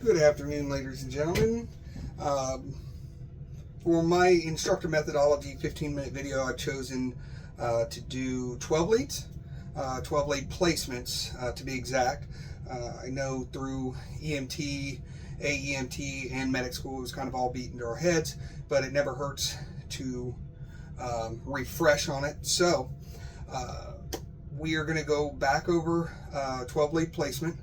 Good afternoon, ladies and gentlemen. For my instructor methodology 15-minute video, I've chosen to do 12 leads, 12 lead placements to be exact. I know through EMT, AEMT, and medic school it was kind of all beaten to our heads, but it never hurts to refresh on it. So we are going to go back over 12 lead placement.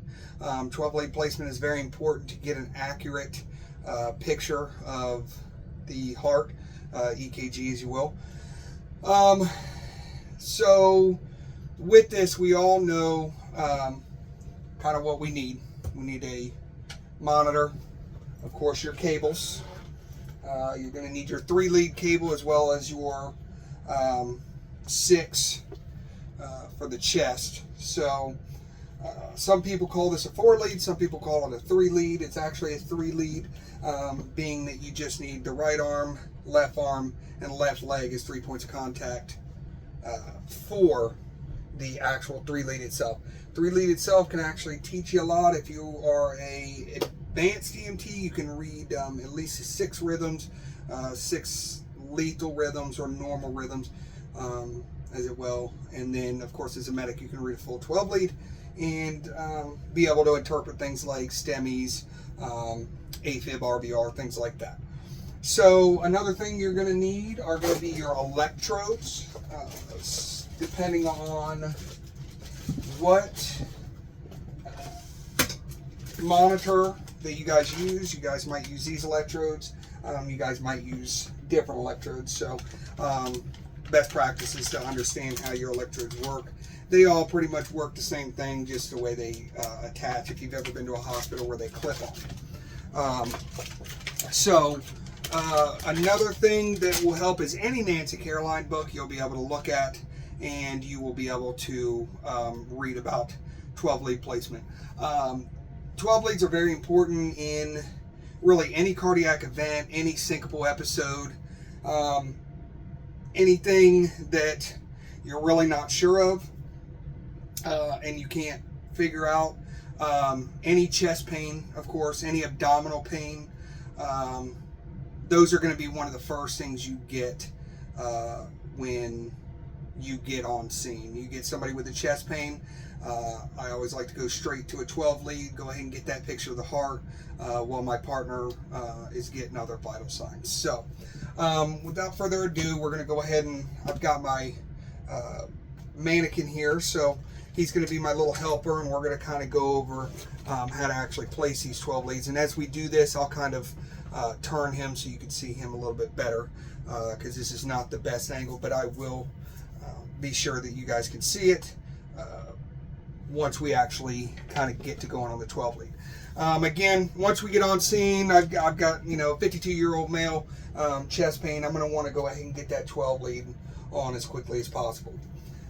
12 lead placement is very important to get an accurate picture of the heart, EKG as you will. So with this, we all know kind of what we need. We need a monitor, of course your cables. You're going to need your 3-lead cable as well as your 6 for the chest. So some people call this a 4-lead, some people call it a 3-lead. It's actually a 3-lead, being that you just need the right arm, and left leg as 3 points of contact for the actual 3-lead itself. 3-lead itself can actually teach you a lot. If you are a advanced EMT, you can read at least 6 rhythms, 6 lethal rhythms or normal rhythms as it will. And then of course as a medic you can read a full 12 lead and be able to interpret things like STEMIs, AFib, RVR, things like that. So another thing you're going to need are going to be your electrodes, depending on what monitor that you guys use. You guys might use these electrodes, you guys might use different electrodes. So best practice is to understand how your electrodes work. They all pretty much work the same thing, just the way they attach, if you've ever been to a hospital where they clip on. Another thing that will help is any Nancy Caroline book you'll be able to look at, and you will be able to read about 12 lead placement. 12 leads are very important in really any cardiac event, any syncopal episode, anything that you're really not sure of and you can't figure out, any chest pain, of course, any abdominal pain. Those are going to be one of the first things you get when you get on scene. You get somebody with a chest pain, I always like to go straight to a 12 lead, go ahead and get that picture of the heart while my partner is getting other vital signs. So without further ado, we're going to go ahead and I've got my mannequin here, so he's going to be my little helper, and we're going to kind of go over how to actually place these 12 leads. And as we do this, I'll kind of turn him so you can see him a little bit better, because this is not the best angle, but I will be sure that you guys can see it once we actually kind of get to going on the 12 lead. Again, once we get on scene, I've got 52-year-old male, chest pain. I'm going to want to go ahead and get that 12 lead on as quickly as possible.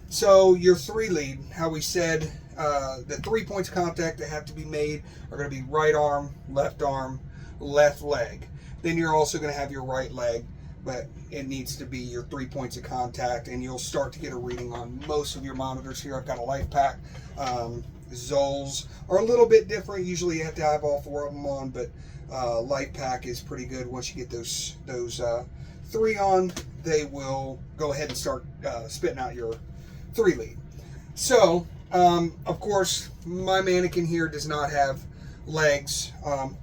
So your 3-lead, how we said, the 3 points of contact that have to be made are going to be right arm, left leg. Then you're also going to have your right leg, but it needs to be your 3 points of contact, and you'll start to get a reading on most of your monitors here. I've got a life pack. Zols are a little bit different. Usually you have to have all 4 of them on, but life pack is pretty good. Once you get those 3 on, they will go ahead and start spitting out your 3-lead. So of course my mannequin here does not have legs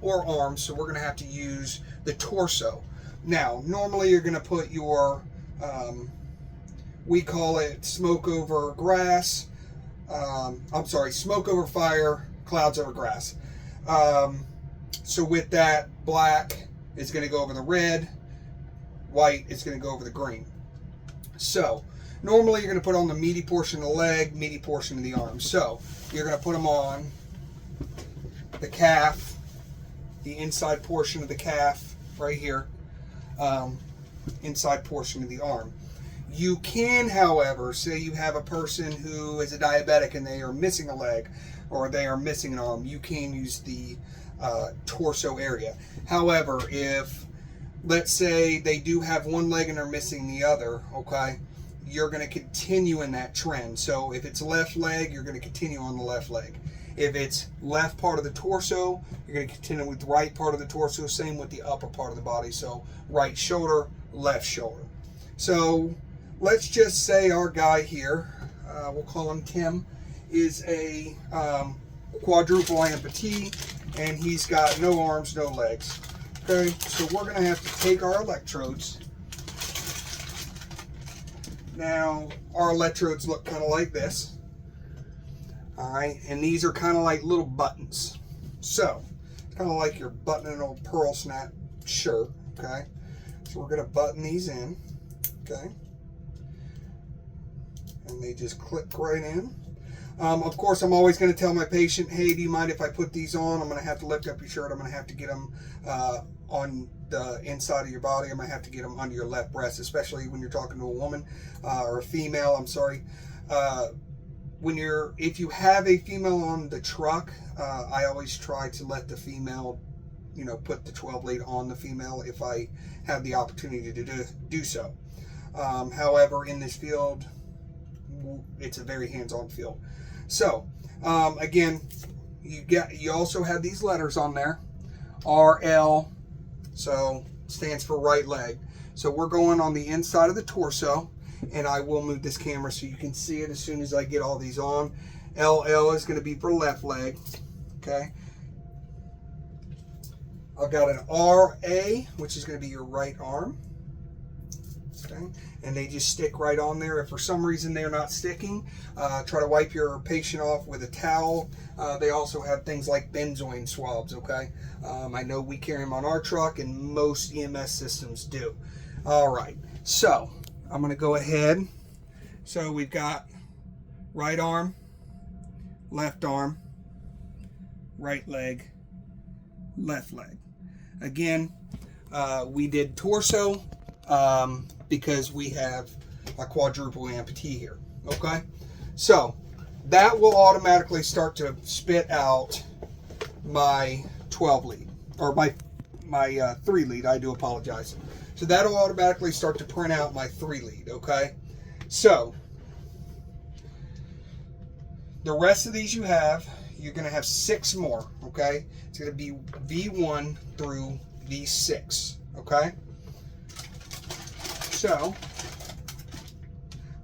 or arms, so we're going to have to use the torso. Now normally you're going to put your we call it smoke over grass, smoke over fire, clouds over grass. So with that, black is going to go over the red, white is going to go over the green. So normally you're going to put on the meaty portion of the leg, meaty portion of the arm. So you're going to put them on the calf, the inside portion of the calf right here, inside portion of the arm. You can, however, say you have a person who is a diabetic and they are missing a leg or they are missing an arm, you can use the torso area. However, if let's say they do have one leg and they're missing the other, okay, you're going to continue in that trend. So if it's left leg, you're going to continue on the left leg. If it's left part of the torso, you're going to continue with the right part of the torso. Same with the upper part of the body. So right shoulder, left shoulder. So let's just say our guy here, we'll call him Tim, is a quadruple amputee, and he's got no arms, no legs. Okay, so we're going to have to take our electrodes. Now, our electrodes look kind of like this. All right, and these are kind of like little buttons. So, it's kind of like you're buttoning an old pearl snap shirt. Okay, so we're going to button these in. Okay, and they just click right in. Of course, I'm always going to tell my patient, hey, do you mind if I put these on? I'm going to have to lift up your shirt. I'm going to have to get them on the inside of your body. I'm going to have to get them under your left breast, especially when you're talking to a woman or a female. I'm sorry. If you have a female on the truck, I always try to let the female, put the 12 lead on the female if I have the opportunity to do so. However, in this field, it's a very hands-on field. So, again, you also have these letters on there, RL, so stands for right leg. So we're going on the inside of the torso, and I will move this camera so you can see it as soon as I get all these on. LL is going to be for left leg. Okay. I've got an RA, which is going to be your right arm. Okay. And they just stick right on there. If for some reason they're not sticking, try to wipe your patient off with a towel. They also have things like benzoin swabs, okay? I know we carry them on our truck, and most EMS systems do. All right, so I'm going to go ahead. So we've got right arm, right leg, left leg. Again, we did torso because we have a quadruple amputee here, okay? So that will automatically start to spit out my 12 lead, or my 3 lead, I do apologize. So that'll automatically start to print out my 3 lead, okay? So the rest of these you're going to have 6 more, okay? It's going to be V1 through V6, okay? So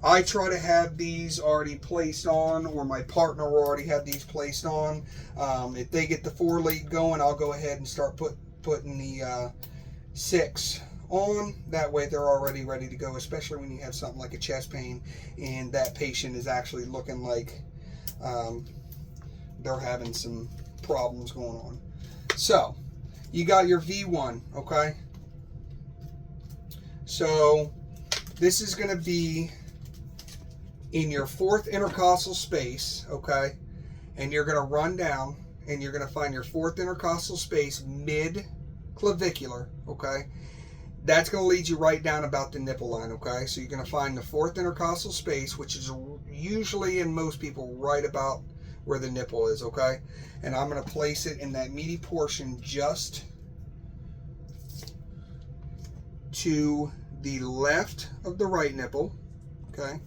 I try to have these already placed on, or my partner will already have these placed on. If they get the 4 lead going, I'll go ahead and start putting the 6 on. That way they're already ready to go, especially when you have something like a chest pain and that patient is actually looking like they're having some problems going on. So you got your V1, okay? So this is going to be in your 4th intercostal space, okay? And you're going to run down and you're going to find your 4th intercostal space mid-clavicular, okay? That's going to lead you right down about the nipple line, okay? So you're going to find the 4th intercostal space, which is usually in most people right about where the nipple is, okay? And I'm going to place it in that meaty portion just to the left of the right nipple, okay?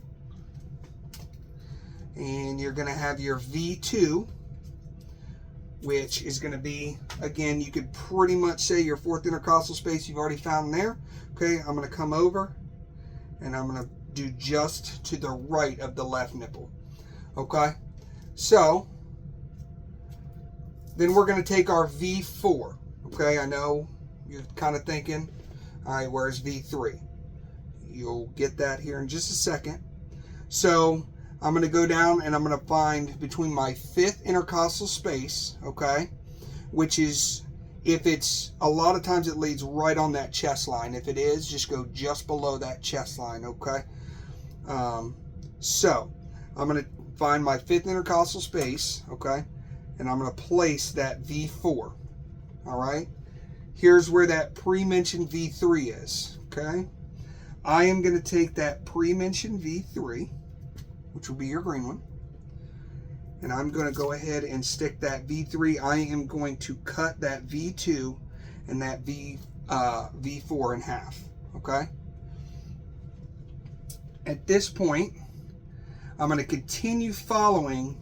And you're going to have your V2, which is going to be, again, you could pretty much say your 4th intercostal space you've already found there. Okay, I'm going to come over and I'm going to do just to the right of the left nipple. Okay, so then we're going to take our V4. Okay, I know you're kind of thinking, all right, where's V3? You'll get that here in just a second. So I'm going to go down and I'm going to find between my 5th intercostal space, okay, which is, if it's, a lot of times it leads right on that chest line. If it is, just go just below that chest line, okay? So I'm going to find my 5th intercostal space, okay, and I'm going to place that V4, all right? Here's where that pre-mentioned V3 is, okay? I am going to take that pre-mentioned V3, which will be your green one, and I'm going to go ahead and stick that V3. I am going to cut that V2 and that V4 in half, okay? At this point, I'm going to continue following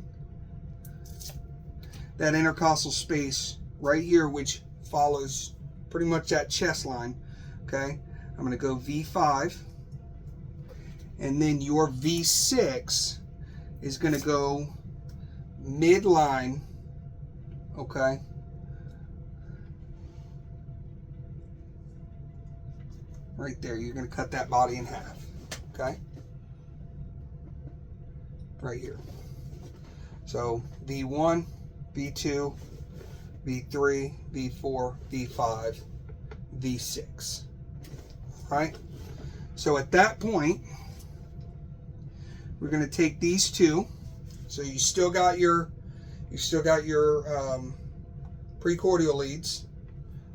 that intercostal space right here, which follows pretty much that chest line. Okay, I'm going to go V5, and then your V6 is going to go midline. Okay, right there. You're going to cut that body in half. Okay, right here. So V1, V2, V3, V4, V5, V6. Right? So at that point, we're going to take these two. So you still got your precordial leads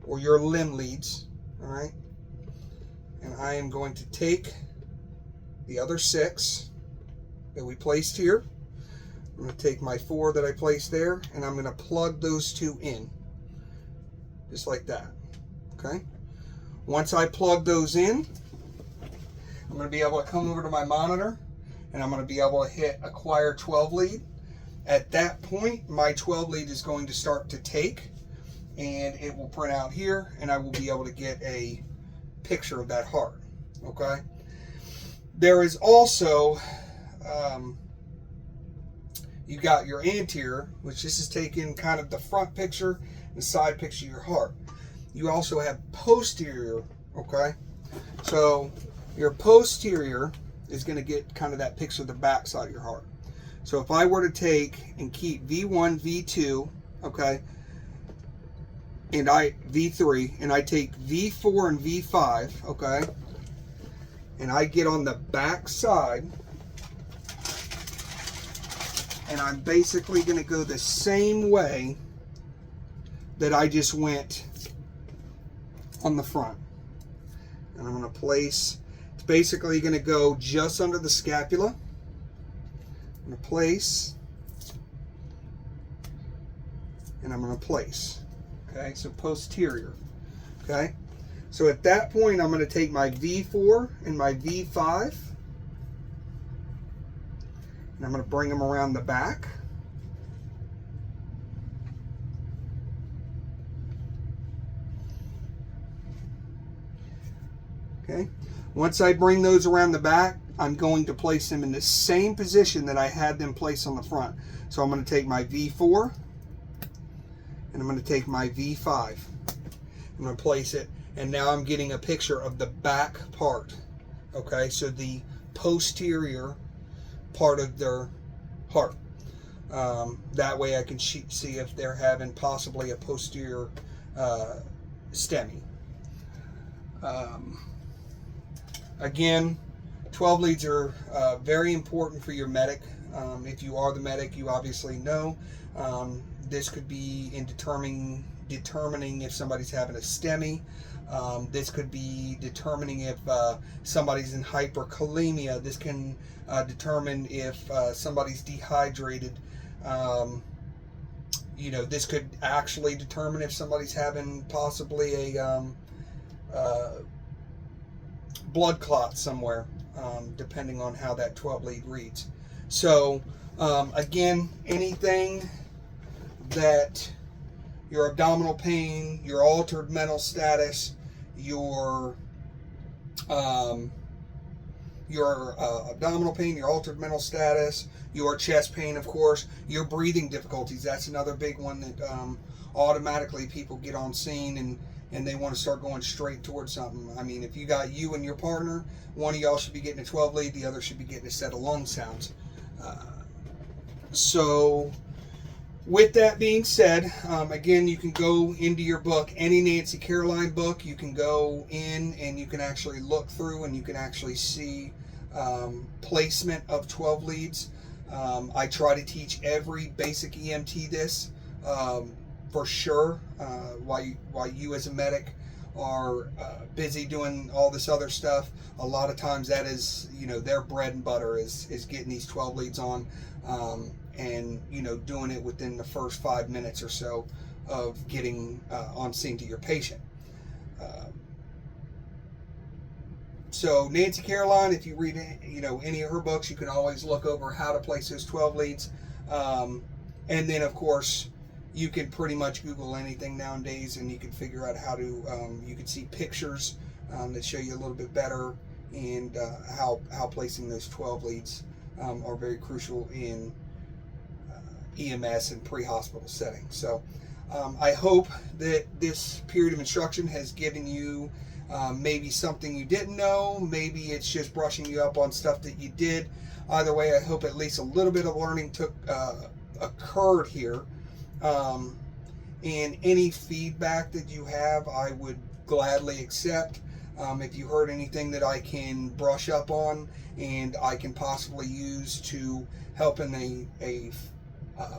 or your limb leads. All right? And I am going to take the other 6 that we placed here. I'm going to take my 4 that I placed there, and I'm going to plug those 2 in, just like that. Okay? Once I plug those in, I'm going to be able to come over to my monitor, and I'm going to be able to hit acquire 12 lead. At that point, my 12 lead is going to start to take, and it will print out here, and I will be able to get a picture of that heart. Okay? There is also, you got your anterior, which this is taking kind of the front picture and side picture of your heart. You also have posterior, okay? So your posterior is going to get kind of that picture of the back side of your heart. So if I were to take and keep V1, V2, okay, and V3, and I take V4 and V5, okay, and I get on the back side, and I'm basically going to go the same way that I just went on the front. And I'm going to place, it's basically going to go just under the scapula. I'm going to place, and I'm going to place. Okay, so posterior. Okay, so at that point, I'm going to take my V4 and my V5, and I'm going to bring them around the back. Okay. Once I bring those around the back, I'm going to place them in the same position that I had them placed on the front. So I'm going to take my V4 and I'm going to take my V5. I'm going to place it, and now I'm getting a picture of the back part. Okay, so the posterior part of their heart. That way I can see if they're having possibly a posterior STEMI. Again, 12 leads are very important for your medic. If you are the medic, you obviously know. This could be in determining if somebody's having a STEMI. This could be determining if somebody's in hyperkalemia. This can determine if somebody's dehydrated. This could actually determine if somebody's having possibly a blood clot somewhere, depending on how that 12 lead reads. So again, anything that your abdominal pain, your altered mental status, your abdominal pain, your altered mental status, your chest pain, of course, your breathing difficulties. That's another big one that automatically people get on scene and they want to start going straight towards something. I mean, if you got you and your partner, one of y'all should be getting a 12 lead, the other should be getting a set of lung sounds. So with that being said, again, you can go into your book, any Nancy Caroline book, you can go in and you can actually look through and you can actually see placement of 12 leads. I try to teach every basic EMT this for sure. While you as a medic are busy doing all this other stuff, a lot of times that is, their bread and butter is getting these 12 leads on. And doing it within the first 5 minutes or so of getting on scene to your patient. So Nancy Caroline, if you read any of her books, you can always look over how to place those 12 leads. And then of course you can pretty much Google anything nowadays, and you can figure out how to. You can see pictures that show you a little bit better, and how placing those 12 leads are very crucial in EMS and pre-hospital settings. So I hope that this period of instruction has given you maybe something you didn't know. Maybe it's just brushing you up on stuff that you did. Either way, I hope at least a little bit of learning occurred here. And any feedback that you have, I would gladly accept. If you heard anything that I can brush up on and I can possibly use to help in a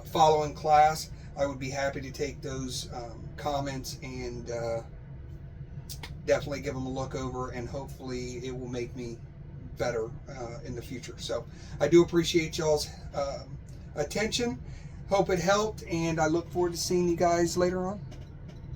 following class, I would be happy to take those comments and definitely give them a look over, and hopefully it will make me better in the future. So I do appreciate y'all's attention. Hope it helped, and I look forward to seeing you guys later on.